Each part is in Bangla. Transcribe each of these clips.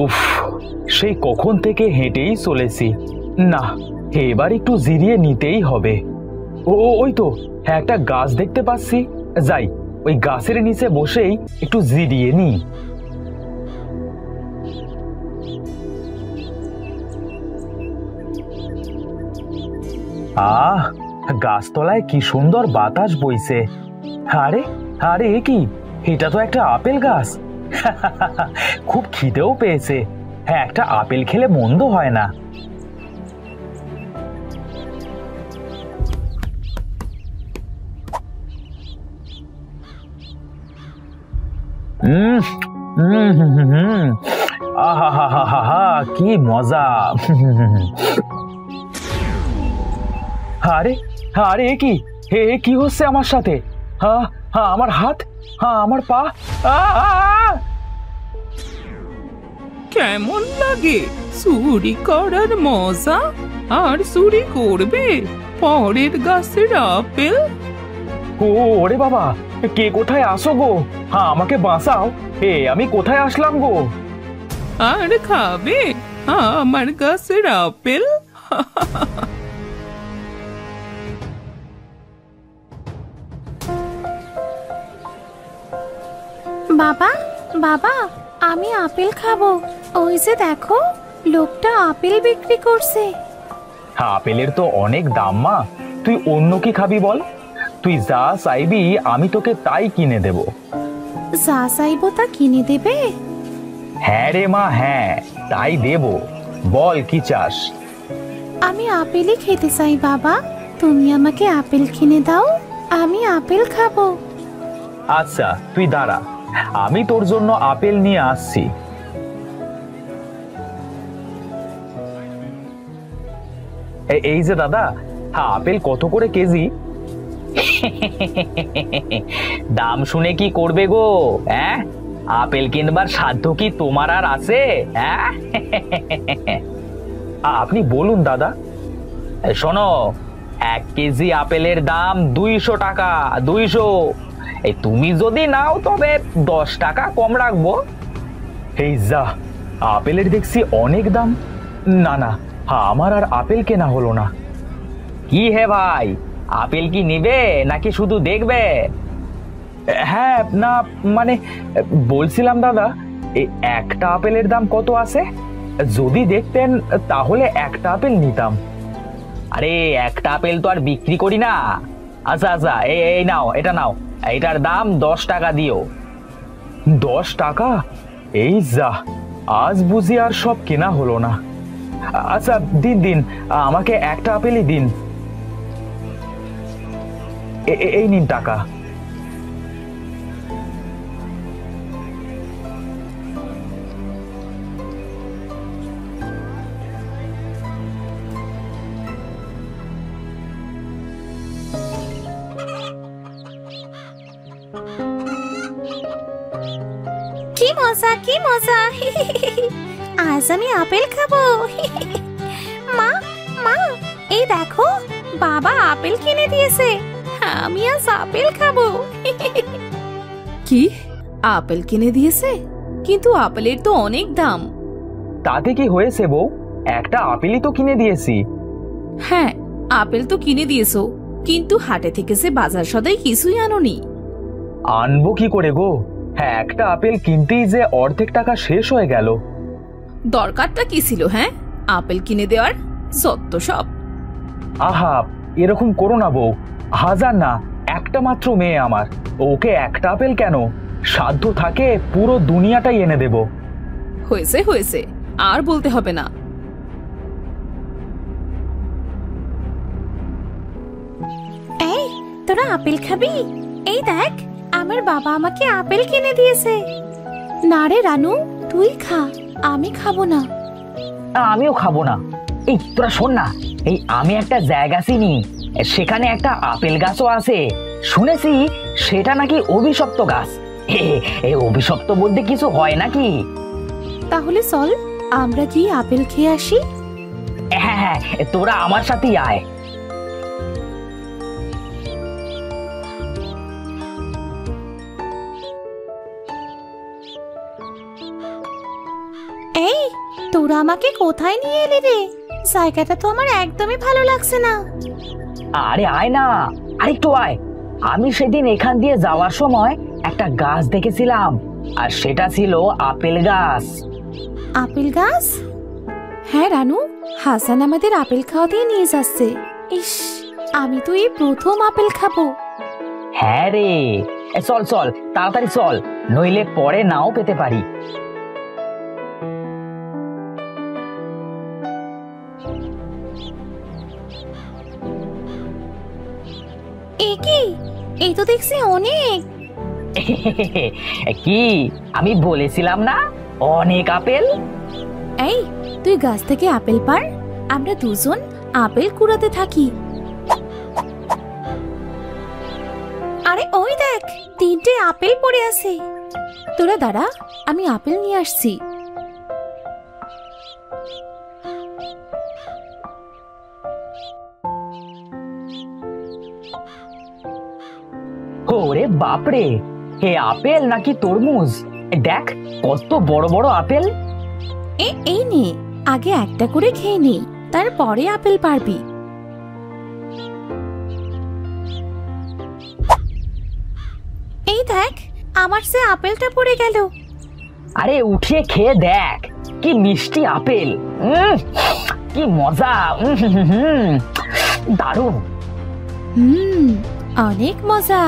উফ, সেই কখন থেকে হেঁটেই চলেছি, না এবার একটু জিরিয়ে নিতেই হবে। ওই তো একটা গাছ দেখতে পাচ্ছি, যাই ওই গাছের নিচে বসেই একটু জিরিয়ে নি। আহ, গাছতলায় কি সুন্দর বাতাস বইছে। আরে আরে এ কি, এটা তো একটা আপেল গাছ। খুব খিদেও পেয়েছে, হ্যাঁ একটা আপেল খেলে মন্দ হয় না। আহা হা হা হা হা, কি মজা। আরে আরে এ কি, হে কি হচ্ছে আমার সাথে? হ্যাঁ হ্যাঁ, আমার হাত, হ্যাঁ আমার পা। কেমন লাগে চুরি করার মজা? আর চুরি করবে পরের গাছের আপেল? ওরে বাবা, কে কোথায় আসো গো? হ্যাঁ আমাকে বাঁচাও, আমি কোথায় আসলাম গো? আর খাবে আমার গাছের আপেল? বাবা বাবা, আমি আপেল খাবো। ওই যে দেখো, লোকটা আপেল বিক্রি করছে। আপেলের তো অনেক দাম মা, তুই অন্য কি খাবি বল? তুই যা চাইবি আমি তোকে তাই কিনে দেব। যা চাইবো তা কিনে দেবে? হ্যাঁ রে মা, হ্যাঁ তাই দেব, বল কি চাস? আমি আপেলই খেতে চাই বাবা, তুমি আমাকে আপেল কিনে দাও, আমি আপেল খাবো। আচ্ছা তুই দাঁড়া, আমি তোর জন্য আপেল নিয়ে আসছি। এই যে দাদা, হ্যাঁ আপেল কত করে কেজি? দাম শুনে কি করবে গো? হ্যাঁ, আপেল কিনবার সাধ্য কি তোমার আর আছে? হ্যাঁ, আপনি বলুন দাদা। শোনো, 1 কেজি আপেলের দাম 200 টাকা, 200। এই তুমি যদি নাও তবে 10 টাকা কম রাখবো। এই যা, আপেলের দেখছি অনেক দাম। না না, আমার আর আপেল কেনা হলো না। কি হে ভাই, আপেল কি নিবে নাকি শুধু দেখবে? হ্যাঁ না, মানে বলছিলাম দাদা, এই একটা আপেলের দাম কত আছে? যদি দেখতেন তাহলে একটা আপেল নিতাম। আরে একটা আপেল তো আর বিক্রি করি না। আচ্ছা আচ্ছা, এই নাও, এটা নাও, এটার দাম 10 টাকা দিও। 10 টাকা? এই যা, আজ বুঝি আর সব কেনা হলো না। আচ্ছা দিন দিন, আমাকে একটা আপেলই দিন। এই নিন টাকা। কি মজা, কি মজা। আজ আমি আপেল খাবো। মা মা, এই দেখো, বাবা আপেল কিনে দিয়েছে, আমি আজ আপেল খাবো। কি, আপেল কিনে দিয়েছে? কিন্তু আপেলের তো অনেক দাম। তাতে কি হয়েছে বউ, একটা আপেলই তো কিনে দিয়েছি। হ্যাঁ, আপেল তো কিনে দিয়েছো, কিন্তু হাটে থেকে যে বাজার সদাই কিছুই আনোনি। আনবো কি করে গো? হ্যাঁ, একটা আপেল কিনতেই যে অর্ধেক টাকা শেষ হয়ে গেল। দরকারটা কি ছিল হ্যাঁ আপেল কিনে দেওয়ার? সত্য সব। আহা, এরকম করো না বউ, হাজার না একটা মাত্র মেয়ে আমার, ওকে একটা আপেল কেন, সাধ্য থাকে পুরো দুনিয়াটাই এনে দেব। হয়েছে হয়েছে, আর বলতে হবে না। এই, তোরা আপেল খাবি? এই দেখ, আমার বাবা আমাকে আপেল কিনে দিয়েছে। না রে রানু, তুই খা, আমি খাবো না। আমিও খাবো না। এই তোরা শোন না, এই আমি একটা জায়গা চিনি, সেখানে একটা আপেল গাছও আছে। শুনেছি সেটা নাকি অভিশপ্ত গাছ। এই অভিশপ্ত বলতে কিছু হয় নাকি? তাহলে চল আমরা গিয়ে আপেল খেয়ে আসি। হ্যাঁ হ্যাঁ, তোরা আমার সাথেই আয়। তোরা আমাকে কোথায় নিয়ে এলি রে? জায়গাটা তো আমার একদমই ভালো লাগছে না। আরে আয় না, আরেকটু আয়। আমি সেদিন এখান দিয়ে যাওয়ার সময় একটা গাছ দেখেছিলাম, আর সেটা ছিল আপেল গাছ। আপেল গাছ? হ্যাঁ রানু, হাসান আমাদের আপেল খাওয়াতেই নিয়ে যাচ্ছে। ইস, আমি তো এই প্রথম আপেল খাবো। হ্যাঁ রে, চল চল তাড়াতাড়ি চল, নইলে পরে নাও পেতে পারি। এ কি? এই তো দেখছি অনেক। কি আমি বলেছিলাম না, অনেক আপেল। এই, তুই গাছ থেকে আপেল পার, আমরা দুজন আপেল কুড়াতে থাকি। আরে ওই দেখ, 3টে আপেল পড়ে আছে। তোরা দাঁড়া, আমি আপেল নিয়ে আসছি। ওরে বাপরে, হে আপেল নাকি তরমুজ? দেখ কত বড় বড় আপেল। এই নে, আগে একটা করে খেয়ে নে, তারপরে আপেল পারবি। এই দেখ, আমার সে আপেলটা পড়ে গেল। আরে উঠিয়ে খেয়ে দেখ, কি মিষ্টি আপেল। কি মজা, দারুণ। অনেক মজা।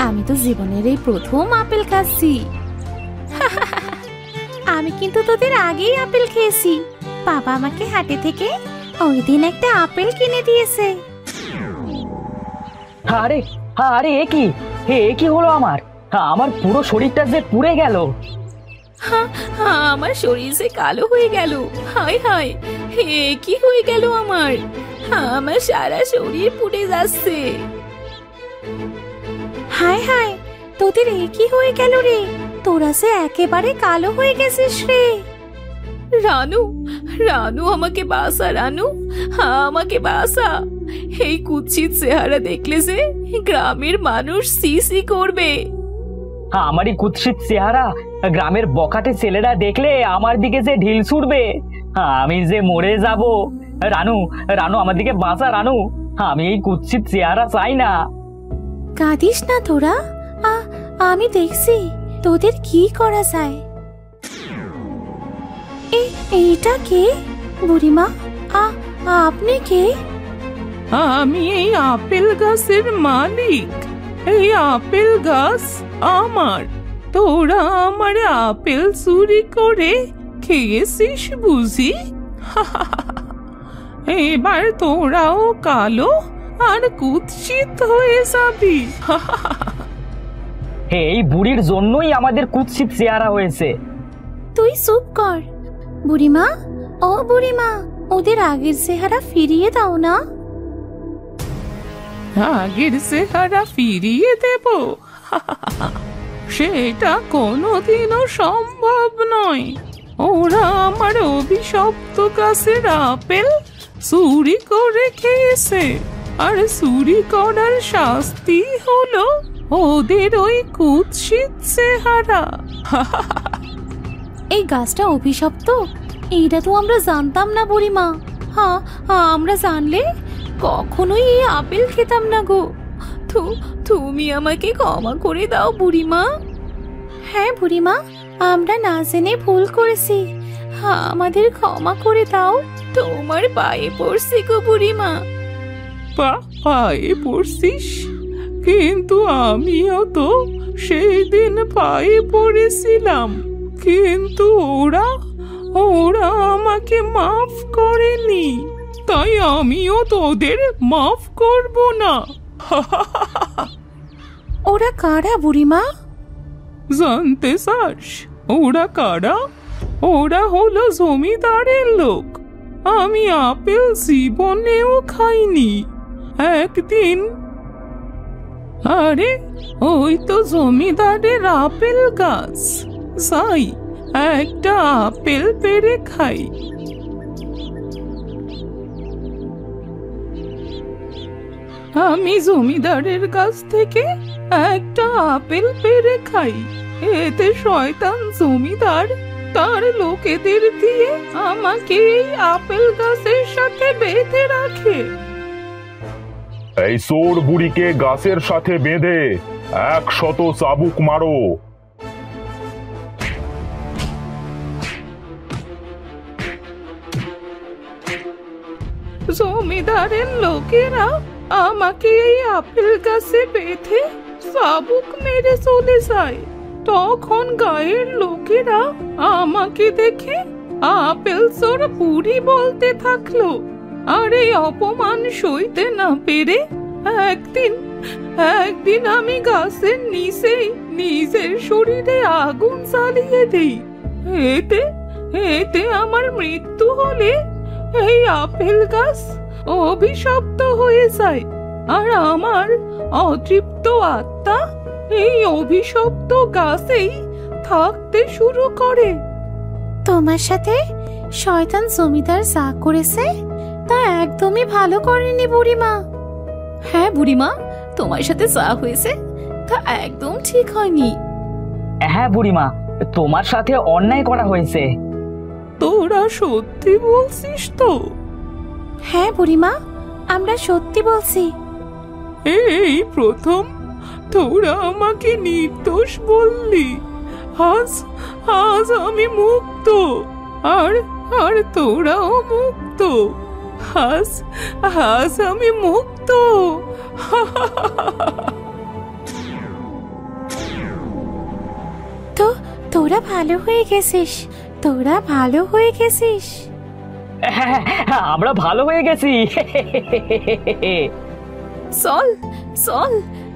আমি তো জীবনের এই প্রথম আপেল খাচ্ছি। আমি কিন্তু তোদের আগেই আপেল খেয়েছি। বাবা আমাকে হাটে থেকে ওই দিন একটা আপেল কিনে দিয়েছে। আরে আরে এ কি হলো আমার? আমার পুরো শরীরটা যে পুড়ে গেল। আমার শরীর যে কালো হয়ে গেল। হায় হায়, কি হয়ে গেল আমার? আমার সারা শরীর পুড়ে যাচ্ছে। হায় হায়, তোদের এ কি হয়ে গেল রে? তোরা যে একেবারে কালো হয়ে গেছিস রে। রানু, রানু আমাকে বাঁচা, রানু আমাকে বাঁচা। এই কুৎসিত চেহারা দেখলে যে গ্রামের মানুষ সি করবে। আমারই কুৎসিত চেহারা গ্রামের বখাটে ছেলেরা দেখলে আমার দিকে যে ঢিল ছুড়বে, আমি যে মরে যাব। রানু, রানু আমার দিকে বাঁচা রানু, আমি এই কুৎসিত চেহারা চাই না। কাঁদিস না তোরা, আমি দেখছি তোদের কি করা যায়। এইটা কে বুড়িমা? আপনি কে? আমি এই আপেল গাছের মালিক। এই আপেল গাছ আমার। তোরা আমার আপেল চুরি করে খেয়েছিস বুঝি? এবার তোরাও কালো আর কুৎসিত হয়ে যাবি। এই বুড়ির জন্যই আমাদের কুৎসিত চেহারা হয়েছে। তুই চুপ কর বুড়িমা। ও বুড়িমা, ওদের আগের চেহারা ফিরিয়ে দাও না। আগের চেহারা ফিরিয়ে দেব? সেটা কোনোদিনও সম্ভব নয়। ওরা আমার অভিশপ্ত গাছের আপেল চুরি করে খেয়েছে, আর চুরি করার শাস্তি হলো ওদের ওই কুৎসিত চেহারা। এই গাছটা অভিশপ্ত, এইটা তো আমরা জানতাম না বুড়িমা। হ্যাঁ, আমরা জানলে কখনোই এই আপেল খেতাম না গো। তুমি আমাকে ক্ষমা করে দাও বুড়িমা। হ্যাঁ বুড়িমা, আমরা না জেনে ভুল করেছি। আমাদের ক্ষমা করে দাও। তোমার পায়ে পড়ছি গো বুড়িমা। পায়ে পড়ছিস? কিন্তু আমিও তো সেই দিন পায়ে পড়েছিলাম, কিন্তু ওরা আমাকে মাফ করেনি, তাই আমিও তোদের মাফ করব না। ওরা কারা বুড়িমা? জানতে চাস ওরা কারা? ওরা হলো জমিদারের লোক। আমি আপেল জীবনেও খাইনি একদিন। আরে ওই তো জমিদারের আপেল গাছ, যাই একটা আপেল পেড়ে খাই। আমি জমিদারের কাছ থেকে একটা আপেল পেড়ে খাই, এতে শয়তান জমিদার তার লোকেদের দিয়ে আমাকে এই আপেল গাছের সাথে বেঁধে রাখে। এই চোর বুড়িকে গাছের সাথে বেঁধে 100 চাবুক মারো। জমিদারের লোকেরা আমাকে এই আপেল গাছে বেঁধে চাবুক মেরে চলে যায়। তখন গায়ের লোকেরা আমাকে দেখে আপেল চোর বুড়ি বলতে থাকলো। আর এই অপমান সইতে না পেরে একদিন আমি গাছের নিচেই নিজের শরীরে আগুন জ্বালিয়ে দিই। এতে আমার মৃত্যু হলে এই আপেল গাছ অভিশপ্ত হয়ে যায়, আর আমার অতৃপ্ত আত্মা এই অভিশপ্ত গাছেই থাকতে শুরু করে। তোমার সাথে শয়তান জমিদার যা করেছে তা একদমই ভালো করেনি বুড়িমা। হ্যাঁ বুড়িমা, তোমার সাথে যা হয়েছে তা একদম ঠিক হয়নি। হ্যাঁ বুড়িমা, তোমার সাথে অন্যায় করা হয়েছে। তোরা সত্যি বলছিস তো? হ্যাঁ বুড়িমা, আমরা সত্যি বলছি। এই প্রথম তোরা আমাকে নির্দোষ বললি। আজ আমি মুক্ত, আর তোরাও মুক্ত। আজ আমি মুক্ত। তো তোরা ভালো হয়ে গেছিস, তোরা ভালো হয়ে গেছিস। হ্যাঁ, আমরা ভালো হয়ে গেছি। চল চল,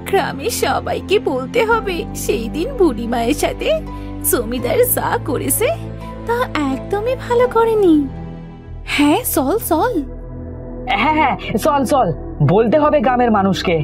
গ্রামের সবাইকে বলতে হবে সেই দিন বুড়ি মায়ের সাথে জমিদার যা করেছে তা একদমই ভালো করেনি। হ্যাঁ চল চল। হ্যাঁ, চল চল, বলতে হবে গ্রামের মানুষকে।